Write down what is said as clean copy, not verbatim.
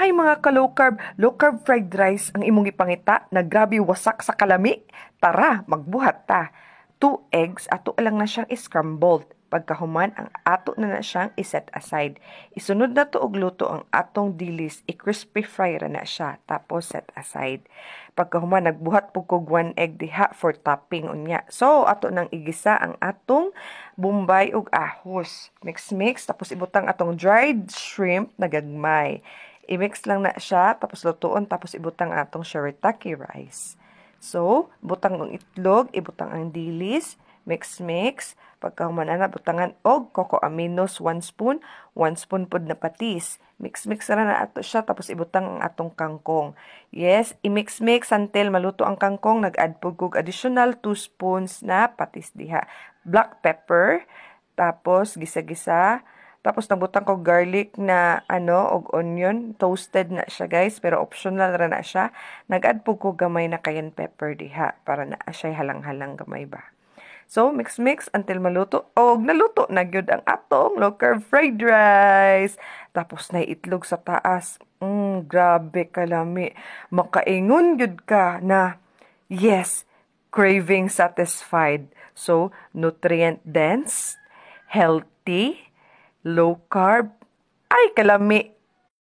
Hay mga ka-low carb, low carb fried rice ang imong ipangita na grabe wasak sa kalami. Tara, magbuhat ta. 2 eggs, ato lang na siyang scrambled. Pagkahuman, ang ato na siyang iset aside. Isunod na to og luto ang atong dilis, i-crispy fry ra na siya, tapos set aside. Pagkahuman, nagbuhat po kog 1 egg diha for topping unya. So, ato nang igisa ang atong bombay ug ahos. Mix, tapos ibutang atong dried shrimp na gagmay. I-mix lang na siya, tapos lutuon, tapos ibutang atong shirataki rice. So, butang ng itlog, ibutang ang dilis, mix. Pagkahuman na, butangan og cocoa aminos 1 spoon, 1 spoon pod na patis. Mix na ato siya, tapos ibutang ang atong kangkong. Yes, i-mix until maluto ang kangkong, nag-add po kog additional 2 spoons na patis diha. Black pepper, tapos gisa-gisa. Tapos nagbutang ko garlic na og onion, toasted na siya guys, pero optional ra na siya. Nag-add po ko gamay na cayenne pepper diha para na siya halang-halang gamay ba. So mix until maluto. Og naluto na gyud ang atong low carb fried rice. Tapos na itlog sa taas. Grabe kalami. Makaingon gyud ka na yes, craving satisfied. So nutrient dense, healthy, low carb, ay kalami,